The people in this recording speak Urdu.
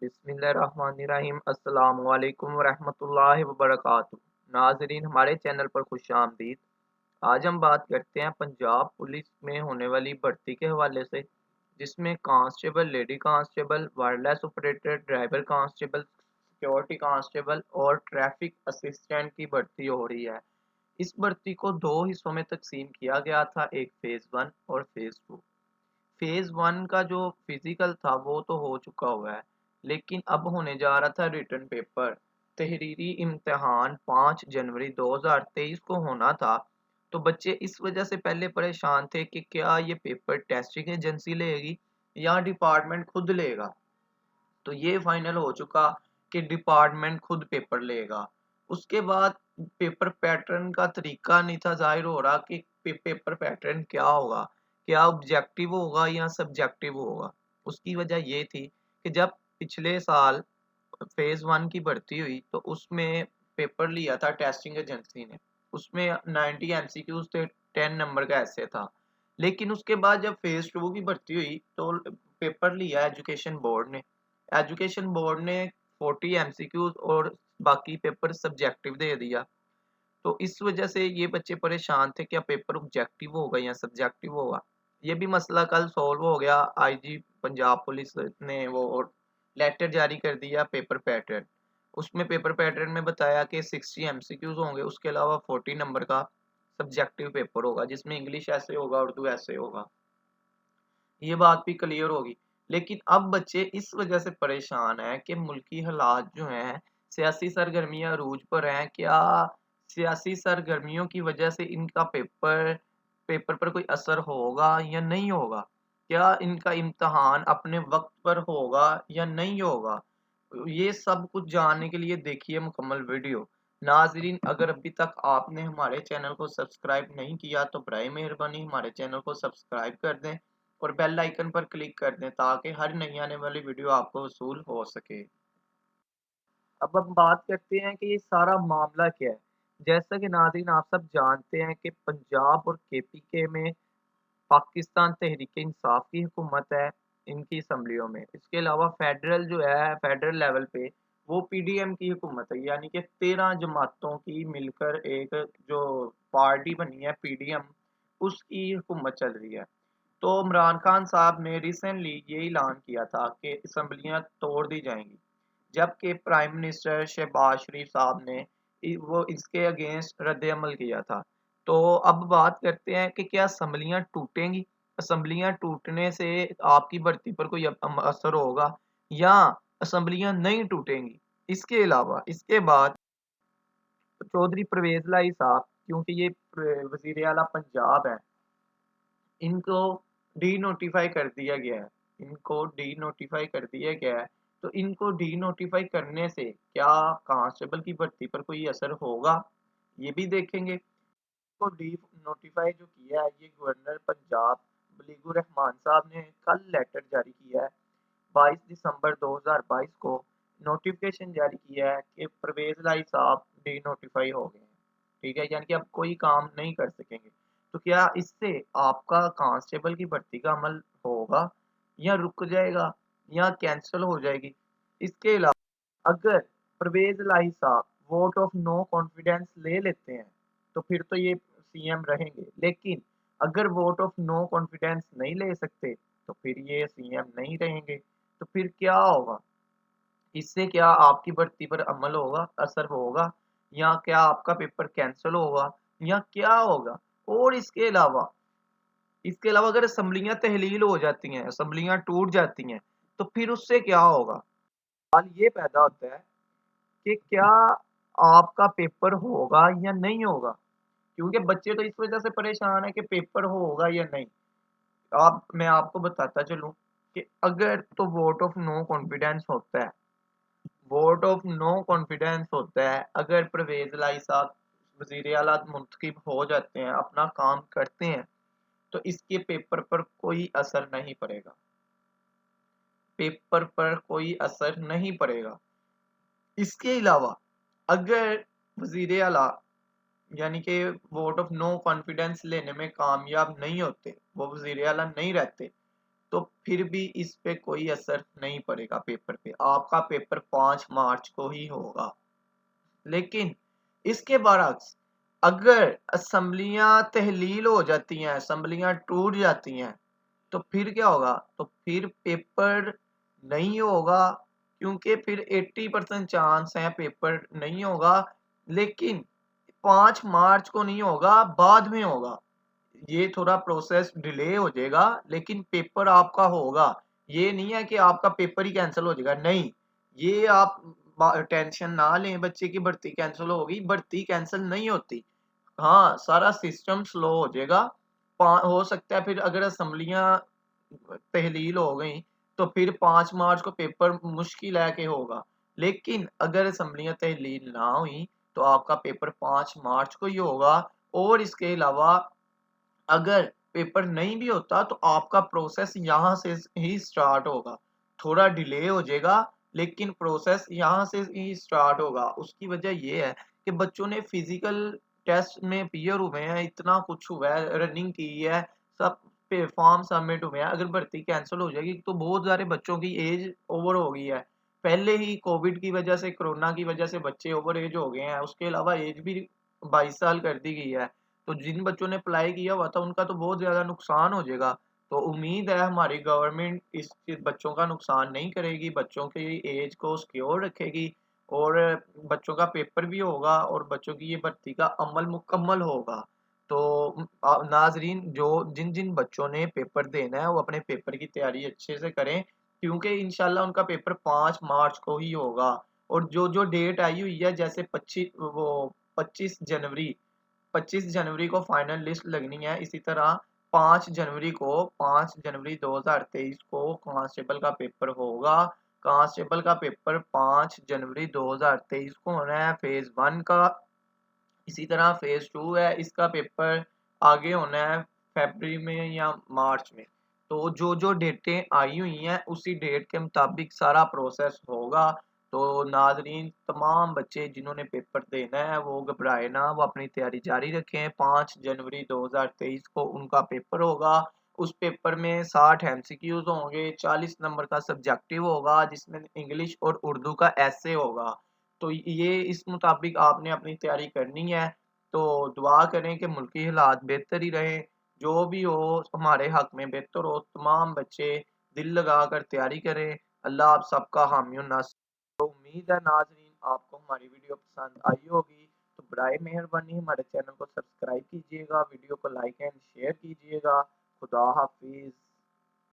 بسم اللہ الرحمن الرحیم۔ السلام علیکم ورحمۃ اللہ وبرکاتہ۔ ناظرین، ہمارے چینل پر خوش آمدید۔ آج ہم بات کرتے ہیں پنجاب پولیس میں ہونے والی بھرتی کے حوالے سے، جس میں constable, lady constable, wireless operator, driver constable, security constable اور ٹریفک اسسٹنٹ کی بھرتی ہو رہی ہے۔ اس بھرتی کو دو حصوں میں تقسیم کیا گیا تھا، ایک فیز 1 اور فیز 2۔ فیز 1 کا جو فزیکل تھا وہ تو ہو چکا ہوا ہے، لیکن اب ہونے جا رہا تھا ریٹن پیپر۔ تحریری امتحان 5 جنوری 2023 کو ہونا تھا، تو بچے اس وجہ سے پہلے پریشان تھے کہ کیا یہ پیپر ٹیسٹنگ ایجنسی لے گی یا ڈپارٹمنٹ خود لے گا۔ تو یہ فائنل ہو چکا کہ ڈپارٹمنٹ خود پیپر لے گا۔ اس کے بعد پیپر پیٹرن کا طریقہ نہیں تھا ظاہر ہو رہا کہ پیپر پیٹرن کیا ہوگا، کیا آبجیکٹیو ہوگا یا سبجیکٹیو ہوگا۔ اس کی وجہ یہ تھی کہ جب پچھلے سال فیز 1 کی بھرتی ہوئی تو اس میں پیپر لیا تھا ٹیسٹنگ ایجنسی نے، اس میں 90 ایم سی کیوز تھے، 10 نمبر کا ایسے تھا۔ لیکن اس کے بعد جب فیز 2 کی بھرتی ہوئی تو پیپر لیا ایجوکیشن بورڈ نے۔ ایجوکیشن بورڈ نے 40 ایم سی کیوز اور باقی پیپر سبجیکٹیو دے دیا۔ تو اس وجہ سے یہ بچے پریشان تھے کیا پیپر آبجیکٹیو ہوگا یا سبجیکٹیو ہوگا۔ یہ بھی مسئلہ کل سولو ہو گیا۔ آئی جی پنجاب پولیس نے وہ لیٹر جاری کر دیا پیپر پیٹرن۔ اس میں پیپر پیٹرن میں بتایا کہ 60 ایم سی کیوز ہوں گے، اس کے علاوہ 40 نمبر کا سبجیکٹیو پیپر ہوگا، جس میں انگلش ایسے ہوگا، اردو ایسے ہوگا۔ یہ بات بھی کلیئر ہوگی۔ لیکن اب بچے اس وجہ سے پریشان ہیں کہ ملکی حالات جو ہیں، سیاسی سرگرمیاں عروج پر ہیں، کیا سیاسی سرگرمیوں کی وجہ سے ان کا پیپر پر کوئی اثر ہوگا یا نہیں ہوگا، کیا ان کا امتحان اپنے وقت پر ہوگا یا نہیں ہوگا۔ یہ سب کچھ جاننے کے لیے دیکھیے مکمل ویڈیو۔ ناظرین، اگر ابھی تک آپ نے ہمارے چینل کو سبسکرائب نہیں کیا تو برائے مہربانی ہمارے چینل کو سبسکرائب کر دیں اور بیل آئیکن پر کلک کر دیں تاکہ ہر نئی آنے والی ویڈیو آپ کو وصول ہو سکے۔ اب ہم بات کرتے ہیں کہ یہ سارا معاملہ کیا ہے۔ جیسا کہ ناظرین آپ سب جانتے ہیں کہ پنجاب اور کے پی کے میں پاکستان تحریک انصاف کی حکومت ہے ان کی اسمبلیوں میں۔ اس کے علاوہ فیڈرل جو ہے، فیڈرل لیول پہ وہ پی ڈی ایم کی حکومت ہے، یعنی کہ 13 جماعتوں کی مل کر ایک جو پارٹی بنی ہے پی ڈی ایم، اس کی حکومت چل رہی ہے۔ تو عمران خان صاحب نے ریسنٹلی یہ اعلان کیا تھا کہ اسمبلیاں توڑ دی جائیں گی، جبکہ پرائم منسٹر شہباز شریف صاحب نے وہ اس کے اگینسٹ رد عمل کیا تھا۔ تو اب بات کرتے ہیں کہ کیا اسمبلیاں ٹوٹیں گی، اسمبلیاں ٹوٹنے سے آپ کی بھرتی پر کوئی اثر ہوگا یا اسمبلیاں نہیں ٹوٹیں گی۔ اس کے علاوہ اس کے بعد چودھری پرویز لائی صاحب، کیونکہ یہ وزیر اعلیٰ پنجاب ہیں، ان کو ڈی نوٹیفائی کر دیا گیا ہے، ان کو ڈی نوٹیفائی کر دیا گیا ہے۔ تو ان کو ڈی نوٹیفائی کرنے سے کیا کانسٹیبل کی بھرتی پر کوئی اثر ہوگا، یہ بھی دیکھیں گے۔ کو ڈی نوٹیفائی جو کیا ہے، یہ گورنر پنجاب بلیگ الرحمان صاحب نے کل لیٹر جاری کیا ہے، 22 دسمبر 2022 کو نوٹیفیکیشن جاری کیا ہے کہ پرویز لائی صاحب ڈی نوٹیفائی ہو گئے ہیں۔ ٹھیک ہے، یعنی کہ اب کوئی کام نہیں کر سکیں گے۔ تو کیا اس سے آپ کا کانسٹیبل کی بھرتی کا عمل ہوگا یا رک جائے گا یا کینسل ہو جائے گی۔ اس کے علاوہ اگر پرویز لائی صاحب ووٹ آف نو کانفیڈنس لے لیتے ہیں تو پھر تو یہ سی ایم رہیں گے، لیکن اگر ووٹ آف نو کانفیڈنس نہیں لے سکتے تو پھر یہ سی ایم نہیں رہیں گے۔ تو پھر کیا ہوگا، اس سے کیا آپ کی بھرتی پر عمل ہوگا، اثر ہوگا، یا کیا آپ کا پیپر کینسل ہوگا یا کیا ہوگا۔ اور اس کے علاوہ اگر اسمبلیاں تحلیل ہو جاتی ہیں، اسمبلیاں ٹوٹ جاتی ہیں تو پھر اس سے کیا ہوگا۔ سوال یہ پیدا ہوتا ہے کہ کیا آپ کا پیپر ہوگا یا نہیں ہوگا، کیونکہ بچے تو اس وجہ سے پریشان ہے کہ پیپر ہوگا یا نہیں۔ میں آپ کو بتاتا چلوں کہ اگر تو ووٹ آف نو کانفیڈنس ہوتا ہے، ووٹ آف نو کانفیڈنس ہوتا ہے، اگر پرویز لائی صاحب وزیر اعلیٰ منتخب ہو جاتے ہیں، اپنا کام کرتے ہیں، تو اس کے پیپر پر کوئی اثر نہیں پڑے گا، پیپر پر کوئی اثر نہیں پڑے گا۔ اس کے علاوہ اگر وزیر اعلیٰ یعنی کہ ووٹ آف نو کانفیڈنس لینے میں کامیاب نہیں ہوتے، وہ وزیر اعلیٰ نہیں رہتے، تو پھر بھی اس پہ کوئی اثر نہیں پڑے گا پیپر پہ. آپ کا پیپر 5 مارچ کو ہی ہوگا. لیکن اس کے برعکس اگر اسمبلیاں تحلیل ہو جاتی ہیں، اسمبلیاں ٹوٹ جاتی ہیں، تو پھر کیا ہوگا؟ تو پھر پیپر نہیں ہوگا، کیونکہ پھر 80% چانس ہے پیپر نہیں ہوگا. لیکن 5 مارچ کو نہیں ہوگا، بعد میں ہوگا. یہ تھوڑا پروسیس ڈیلے ہو جائے گا، لیکن پیپر آپ کا ہوگا. یہ نہیں ہے کہ آپ کا پیپر ہی کینسل ہو جائے گا، نہیں. یہ آپ ٹینشن نہ لیں بچے کی بھرتی کینسل ہوگی، بھرتی کینسل نہیں ہوتی. ہاں، سارا سسٹم سلو ہو جائے گا. ہو سکتا ہے پھر اگر اسمبلیاں تحلیل ہو گئی تو پھر 5 مارچ کو پیپر مشکل ہے کہ ہوگا. لیکن اگر اسمبلیاں تحلیل نہ ہوئی تو آپ کا پیپر 5 مارچ کو ہی ہوگا. اور اس کے علاوہ اگر پیپر نہیں بھی ہوتا تو آپ کا پروسیس یہاں سے ہی سٹارٹ ہوگا. تھوڑا ڈیلے ہو جائے گا، لیکن پروسیس یہاں سے ہی سٹارٹ ہوگا. اس کی وجہ یہ ہے کہ بچوں نے فزیکل ٹیسٹ میں پیئر ہوئے ہیں، اتنا کچھ ہوا ہے، رننگ کی ہے، سب فارم سبمٹ ہوئے ہیں. اگر بھرتی کینسل ہو جائے گی تو بہت سارے بچوں کی ایج اوور ہو گئی ہے. پہلے ہی کووڈ کی وجہ سے، کرونا کی وجہ سے بچے اوور ایج ہو گئے ہیں. اس کے علاوہ ایج بھی 22 سال کر دی گئی ہے. تو جن بچوں نے اپلائی کیا ہوا تھا ان کا تو بہت زیادہ نقصان ہو جائے گا. تو امید ہے ہماری گورنمنٹ اس بچوں کا نقصان نہیں کرے گی، بچوں کی ایج کو سکیور رکھے گی، اور بچوں کا پیپر بھی ہوگا اور بچوں کی یہ بھرتی کا عمل مکمل ہوگا. تو ناظرین، جن جن بچوں نے پیپر دینا ہے وہ اپنے پیپر کی تیاری اچھے سے کریں، کیونکہ انشاءاللہ ان کا پیپر 5 مارچ کو ہی ہوگا. اور جو ڈیٹ آئی ہوئی ہے، جیسے 25 جنوری 25 جنوری کو فائنل لسٹ لگنی ہے، اسی طرح 5 جنوری 2023 کو کانسٹیبل کا پیپر ہوگا. کانسٹیبل کا پیپر 5 جنوری 2023 کو ہونا ہے، فیز 1 کا. اسی طرح فیز 2 ہے، اس کا پیپر آگے ہونا ہے فیبرری میں یا مارچ میں. تو جو ڈیٹیں آئی ہوئی ہیں اسی ڈیٹ کے مطابق سارا پروسیس ہوگا. تو ناظرین، تمام بچے جنہوں نے پیپر دینا ہے وہ گھبرائے نہ، وہ اپنی تیاری جاری رکھیں. 5 جنوری 2023 کو ان کا پیپر ہوگا. اس پیپر میں 60 ایم سی کیوز ہوں گے، 40 نمبر کا سبجیکٹیو ہوگا، جس میں انگلش اور اردو کا ایسے ہوگا. تو یہ اس مطابق آپ نے اپنی تیاری کرنی ہے. تو دعا کریں کہ ملکی حالات بہتر ہی رہیں، جو بھی ہو ہمارے حق میں بہتر ہو. تمام بچے دل لگا کر تیاری کریں. اللہ آپ سب کا حامی و ناصر. تو امید ہے ناظرین آپ کو ہماری ویڈیو پسند آئی ہوگی. تو برائے مہربانی ہمارے چینل کو سبسکرائب کیجیے گا، ویڈیو کو لائک اینڈ شیئر کیجیے گا. خدا حافظ.